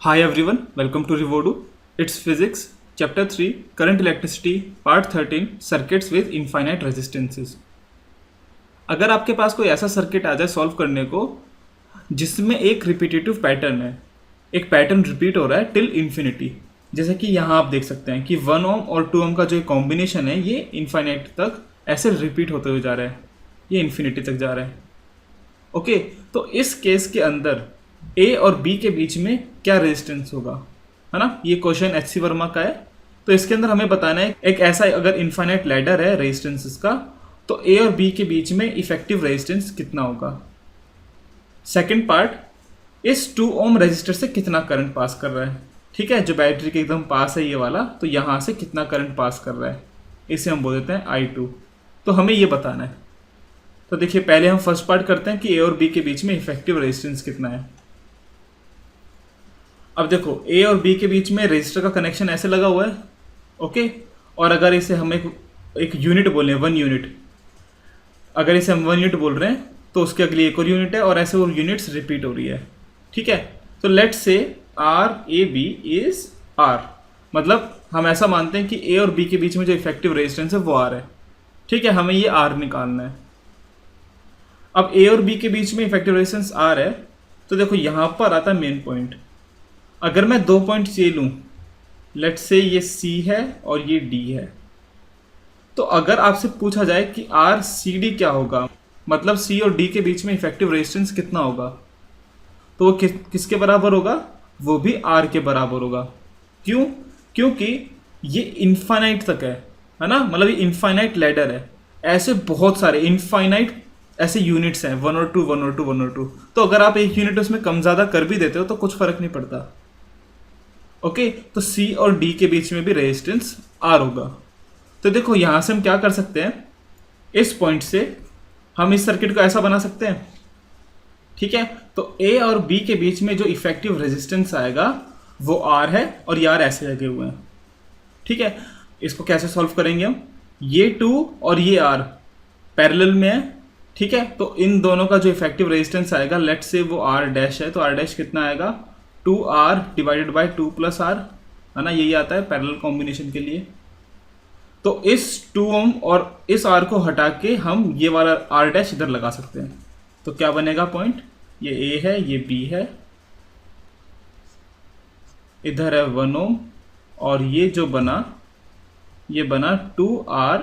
Hi everyone, welcome to Revodu. It's Physics, Chapter 3, Current Electricity, Part 13, Circuits with Infinite Resistances. अगर आपके पास कोई ऐसा circuit आ जाए solve करने को जिसमें एक रिपीटेटिव पैटर्न है, एक पैटर्न रिपीट हो रहा है टिल इन्फिनिटी, जैसे कि यहाँ आप देख सकते हैं कि 1 ओम और 2 ओम का जो कॉम्बिनेशन है ये इन्फाइनाइट तक ऐसे रिपीट होते हुए जा रहा है, ये इन्फिनिटी तक जा रहा है। ओके, तो इस केस के अंदर ए और बी के बीच में क्या रेजिस्टेंस होगा, है ना। ये क्वेश्चन एच सी वर्मा का है। तो इसके अंदर हमें बताना है एक ऐसा अगर इनफाइनाइट लैडर है रेजिस्टेंसेस का, तो ए और बी के बीच में इफेक्टिव रेजिस्टेंस कितना होगा। सेकंड पार्ट, इस 2 ओम रेजिस्टर से कितना करंट पास कर रहा है। ठीक है, जो बैटरी के एकदम पास है ये वाला, तो यहाँ से कितना करंट पास कर रहा है, इसे हम बोल देते हैं I2। तो हमें ये बताना है। तो देखिए, पहले हम फर्स्ट पार्ट करते हैं कि ए और बी के बीच में इफेक्टिव रेजिस्टेंस कितना है। अब देखो, ए और बी के बीच में रेजिस्टर का कनेक्शन ऐसे लगा हुआ है, ओके। और अगर इसे हम एक यूनिट बोले, 1 यूनिट, अगर इसे हम 1 यूनिट बोल रहे हैं तो उसके अगली एक और यूनिट है और ऐसे वो यूनिट्स रिपीट हो रही है। ठीक है, तो let's say R A B is R, मतलब हम ऐसा मानते हैं कि ए और बी के बीच में जो इफेक्टिव रेजिस्टेंस है वो आर है। ठीक है, हमें ये आर निकालना है। अब ए और बी के बीच में इफेक्टिव रेजिस्टेंस आर है, तो देखो यहाँ पर आता है मेन पॉइंट। अगर मैं 2 पॉइंट ये लूँ, लेट्स से ये सी है और ये डी है, तो अगर आपसे पूछा जाए कि आर सी डी क्या होगा, मतलब सी और डी के बीच में इफेक्टिव रेजिस्टेंस कितना होगा, तो वो किसके बराबर होगा, वो भी आर के बराबर होगा। क्यों? क्योंकि ये इनफाइनाइट तक है ना, मतलब ये इनफाइनाइट लैडर है। ऐसे बहुत सारे इनफाइनाइट ऐसे यूनिट्स हैं, 1 और 2 1 और 2 1 और 2, तो अगर आप एक यूनिट उसमें कम ज़्यादा कर भी देते हो तो कुछ फर्क नहीं पड़ता। ओके, तो सी और डी के बीच में भी रेजिस्टेंस आर होगा। तो देखो, यहाँ से हम क्या कर सकते हैं, इस पॉइंट से हम इस सर्किट को ऐसा बना सकते हैं। ठीक है, तो ए और बी के बीच में जो इफेक्टिव रेजिस्टेंस आएगा वो आर है और ये आर ऐसे लगे हुए हैं। ठीक है, इसको कैसे सॉल्व करेंगे हम, ये 2 और ये आर पैरेलल में है। ठीक है, तो इन दोनों का जो इफेक्टिव रेजिस्टेंस आएगा, लेट से वो आर डैश है, तो आर डैश कितना आएगा, 2R divided by 2 plus are, है ना, यही आता है पैरेलल कॉम्बिनेशन के लिए। तो इस 2 ओम और इस आर को हटा के हम ये वाला आर डैश इधर लगा सकते हैं। तो क्या बनेगा पॉइंट, ये ए है, ये बी है, इधर है 1 ओम, और ये जो बना, ये बना 2R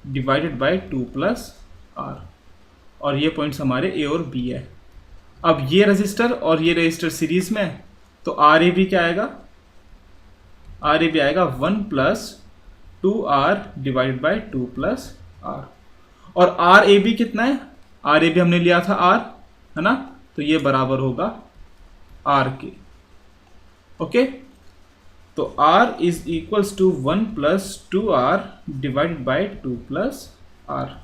divided by 2 plus R, और ये पॉइंट्स हमारे ए और बी है। अब ये रजिस्टर और ये रजिस्टर सीरीज में है, तो आर ए बी क्या आएगा, आर ए बी आएगा 1 plus 2R divided by 2 plus R. और आर ए बी कितना है, आर ए बी हमने लिया था आर, है ना, तो ये बराबर होगा आर के। ओके, तो R is equals to 1 plus 2R divided by 2 plus R.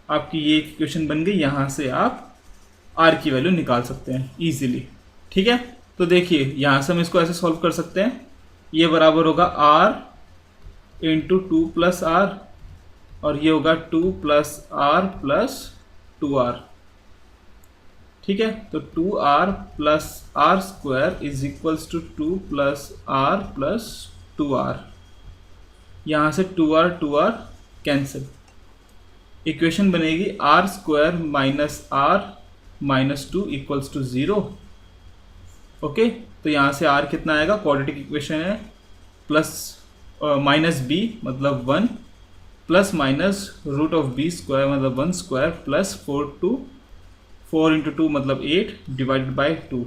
आपकी ये इक्वेशन बन गई, यहां से आप आर की वैल्यू निकाल सकते हैं इजीली। ठीक है, तो देखिए यहां से हम इसको ऐसे सॉल्व कर सकते हैं, ये बराबर होगा आर इंटू 2 प्लस आर, और ये होगा 2 प्लस आर प्लस 2R। ठीक है, तो 2R plus R square is equals to 2 plus R plus 2R। यहाँ से 2R कैंसिल, इक्वेशन बनेगी R square minus R minus 2 equals to 0। Okay, तो यहाँ से आर कितना आएगा, क्वाड्रेटिक इक्वेशन है, प्लस माइनस बी मतलब 1 plus minus root of B square मतलब 1 स्क्वायर प्लस 4 इंटू 2 मतलब 8 डिवाइडेड बाई 2।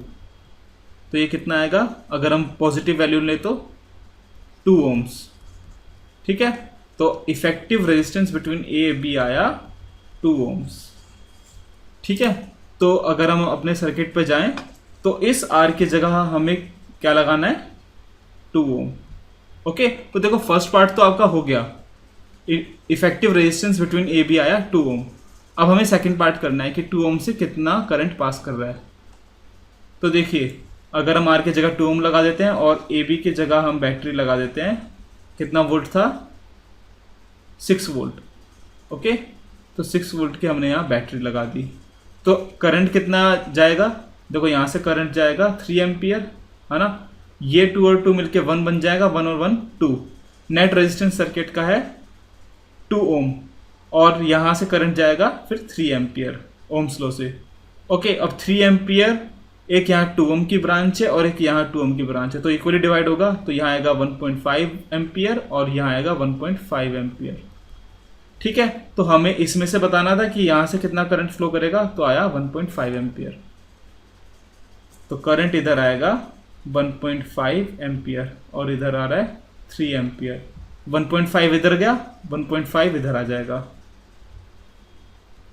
तो ये कितना आएगा, अगर हम पॉजिटिव वैल्यू लें तो 2 ओम्स। ठीक है, तो effective resistance between A B आया 2 ओम्स। ठीक है, तो अगर हम अपने सर्किट पे जाएं तो इस आर की जगह हमें क्या लगाना है, 2 ओम। ओके, तो देखो फर्स्ट पार्ट तो आपका हो गया, effective resistance between A B आया 2 ओम। अब हमें सेकंड पार्ट करना है कि 2 ओम से कितना करंट पास कर रहा है। तो देखिए, अगर हम आर की जगह 2 ओम लगा देते हैं और ए बी की जगह हम बैटरी लगा देते हैं, कितना वोल्ट था, 6 वोल्ट। ओके, तो 6 वोल्ट की हमने यहाँ बैटरी लगा दी, तो करंट कितना जाएगा, देखो यहाँ से करंट जाएगा 3 एम्पियर, है ना। ये 2 और 2 मिलके 1 बन जाएगा, 1 और 1 2। नेट रेजिस्टेंस सर्किट का है 2 ओम, और यहाँ से करंट जाएगा फिर 3 एम्पियर ओम्स लॉ से। ओके, अब 3 एम्पियर एक यहाँ 2 ओम की ब्रांच है और एक यहाँ 2 ओम की ब्रांच है, तो इक्वली डिवाइड होगा, तो यहाँ आएगा 1.5 एम्पियर और यहाँ आएगा 1.5 एम्पियर। ठीक है, तो हमें इसमें से बताना था कि यहाँ से कितना करंट फ्लो करेगा, तो आया 1.5 एम्पियर। तो करंट इधर आएगा 1.5 एम्पियर और इधर आ रहा है 3 एम्पियर। 1.5 इधर गया, 1.5 इधर आ जाएगा।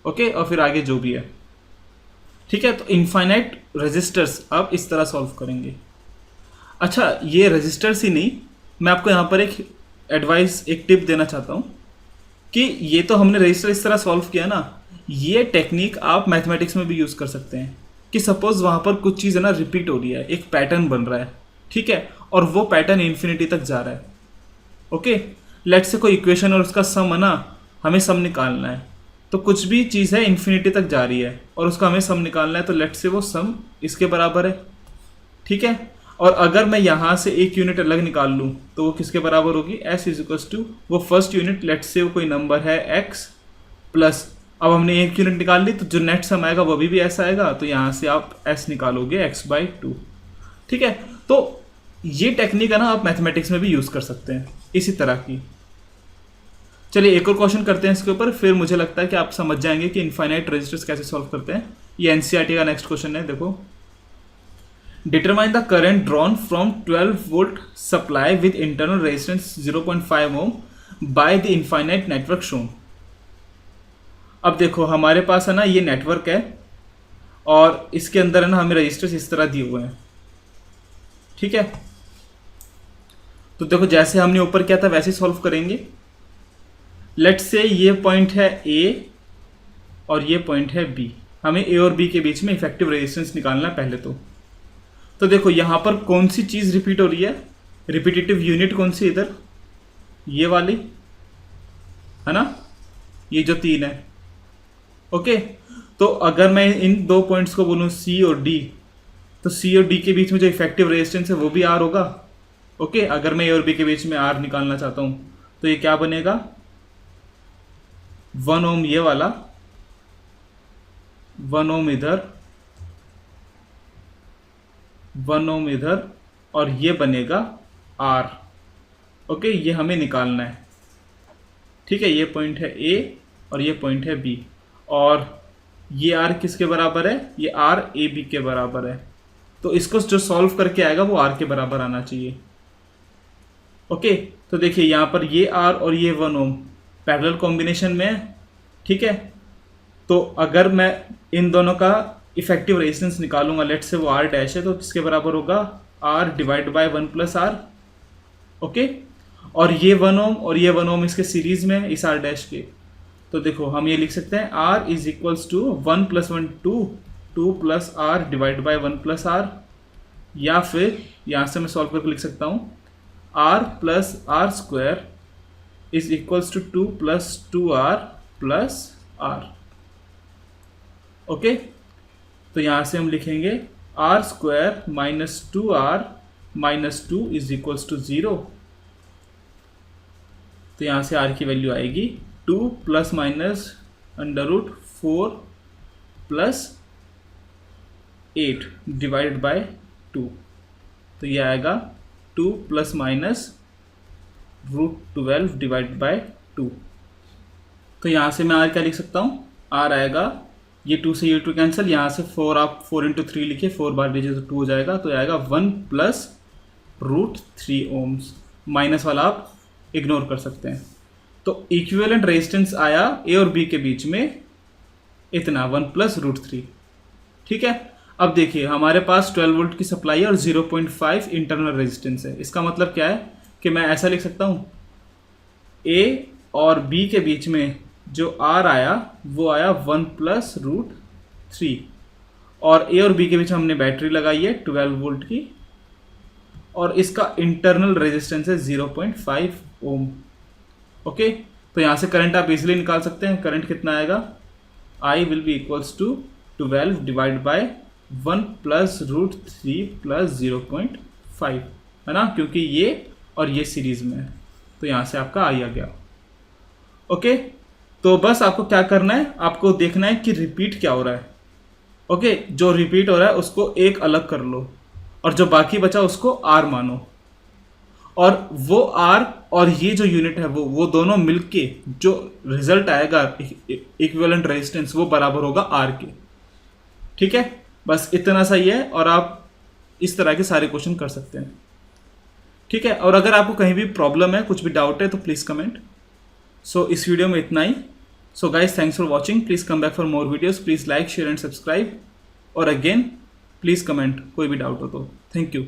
ओके, और फिर आगे जो भी है। ठीक है, तो इनफाइनाइट रेजिस्टर्स आप इस तरह सॉल्व करेंगे। अच्छा, ये रेजिस्टर्स ही नहीं, मैं आपको यहाँ पर एक एडवाइस, एक टिप देना चाहता हूँ कि ये तो हमने रजिस्टर इस तरह सॉल्व किया ना, ये टेक्निक आप मैथमेटिक्स में भी यूज़ कर सकते हैं कि सपोज वहाँ पर कुछ चीज़ है ना रिपीट हो रही है, एक पैटर्न बन रहा है, ठीक है, और वो पैटर्न इन्फिनिटी तक जा रहा है। ओके, लेट से कोई इक्वेशन और उसका सम है ना, हमें सम निकालना है, तो कुछ भी चीज़ है इन्फिनिटी तक जा रही है और उसका हमें सम निकालना है, तो लेट से वो सम इसके बराबर है। ठीक है, और अगर मैं यहाँ से एक यूनिट अलग निकाल लूँ तो वो किसके बराबर होगी, s इज इक्वल्स टू वो फर्स्ट यूनिट, लेट से वो कोई नंबर है x प्लस, अब हमने एक यूनिट निकाल ली तो जो नेट सम आएगा वो भी ऐसा आएगा, तो यहाँ से आप s निकालोगे x/2। ठीक है, तो ये टेक्निक है ना आप मैथमेटिक्स में भी यूज़ कर सकते हैं इसी तरह की। चलिए एक और क्वेश्चन करते हैं इसके ऊपर, फिर मुझे लगता है कि आप समझ जाएंगे कि इनफाइनाइट रेजिस्टर्स कैसे सॉल्व करते हैं। ये एनसीईआरटी का नेक्स्ट क्वेश्चन है, देखो। Determine the current drawn from 12 volt supply with internal resistance 0.5 ohm by the infinite network shown. अब देखो हमारे पास है ना ये नेटवर्क है और इसके अंदर है ना हमें रजिस्टर्स इस तरह दिए हुए हैं। ठीक है, तो देखो जैसे हमने ऊपर किया था वैसे ही सॉल्व करेंगे। लेट से ये पॉइंट है A और ये पॉइंट है B, हमें A और B के बीच में इफेक्टिव रेजिस्टेंस निकालना है पहले तो देखो यहाँ पर कौन सी चीज़ रिपीट हो रही है, रिपीटेटिव यूनिट कौन सी, इधर ये वाली है ना, ये जो 3 है। ओके, तो अगर मैं इन दो पॉइंट्स को बोलूँ C और D, तो C और D के बीच में जो इफेक्टिव रेजिस्टेंस है वो भी R होगा। ओके, अगर मैं A और B के बीच में R निकालना चाहता हूँ तो ये क्या बनेगा, 1 ओम ये वाला, 1 ओम इधर, 1 ओम इधर, और ये बनेगा R। ओके, ये हमें निकालना है। ठीक है, ये पॉइंट है A और ये पॉइंट है B, और ये R किसके बराबर है, ये R AB के बराबर है, तो इसको जो सॉल्व करके आएगा वो R के बराबर आना चाहिए। ओके, तो देखिए यहाँ पर ये R और ये 1 ओम पैरेलल कॉम्बिनेशन में है। ठीक है, तो अगर मैं इन दोनों का इफेक्टिव रेजिस्टेंस निकालूंगा, लेट से वो R डैश है, तो किसके बराबर होगा, R divide by 1 plus R। Okay, और ये 1 ओम और ये 1 ओम इसके सीरीज में है इस R डैश के, तो देखो हम ये लिख सकते हैं R is equals to 1 plus 1 2 plus R divide by 1 plus R, या फिर यहाँ से मैं सॉल्व करके लिख सकता हूँ R plus R square is equals to 2 plus 2R plus R। Okay, तो यहाँ से हम लिखेंगे R square minus 2R minus 2 is equals to 0, तो यहाँ से R की वैल्यू आएगी 2 plus minus √4 plus 8 divide by 2, तो ये आएगा 2 प्लस माइनस √12 डिवाइड बाय 2। तो यहाँ से मैं R क्या लिख सकता हूँ, R आएगा, ये 2 से ये 2 कैंसिल, यहाँ से 4 आप 4 इंटू 3 लिखिए, 4 बार लीजिए तो 2 हो जाएगा, तो आएगा 1 प्लस √3 ओम्स, माइनस वाला आप इग्नोर कर सकते हैं। तो इक्विवेलेंट रेजिस्टेंस आया A और B के बीच में इतना 1 प्लस √3। ठीक है, अब देखिए हमारे पास 12 वोल्ट की सप्लाई है और 0.5 इंटरनल रेजिस्टेंस है, इसका मतलब क्या है कि मैं ऐसा लिख सकता हूँ A और B के बीच में जो R आया वो आया 1 प्लस √3, और A और B के बीच में हमने बैटरी लगाई है 12 वोल्ट की, और इसका इंटरनल रेजिस्टेंस है 0.5 ओम। ओके, तो यहाँ से करंट आप इजीली निकाल सकते हैं, करंट कितना आएगा, I will be equals to 12 divide by 1 plus root 3 plus 0.5 है ना, क्योंकि ये और ये सीरीज में है, तो यहाँ से आपका आई आ गया। ओके, तो बस आपको क्या करना है, आपको देखना है कि रिपीट क्या हो रहा है। ओके, जो रिपीट हो रहा है उसको एक अलग कर लो और जो बाकी बचा उसको आर मानो, और वो आर और ये जो यूनिट है वो दोनों मिलके जो रिजल्ट आएगा इक्विवेलेंट रेजिस्टेंस वो बराबर होगा आर के। ठीक है, बस इतना सा ही है और आप इस तरह के सारे क्वेश्चन कर सकते हैं। ठीक है, और अगर आपको कहीं भी प्रॉब्लम है, कुछ भी डाउट है तो प्लीज़ कमेंट। सो इस वीडियो में इतना ही। So guys, thanks for watching, please come back for more videos, please like share and subscribe, और अगेन प्लीज़ कमेंट कोई भी डाउट हो तो। Thank you.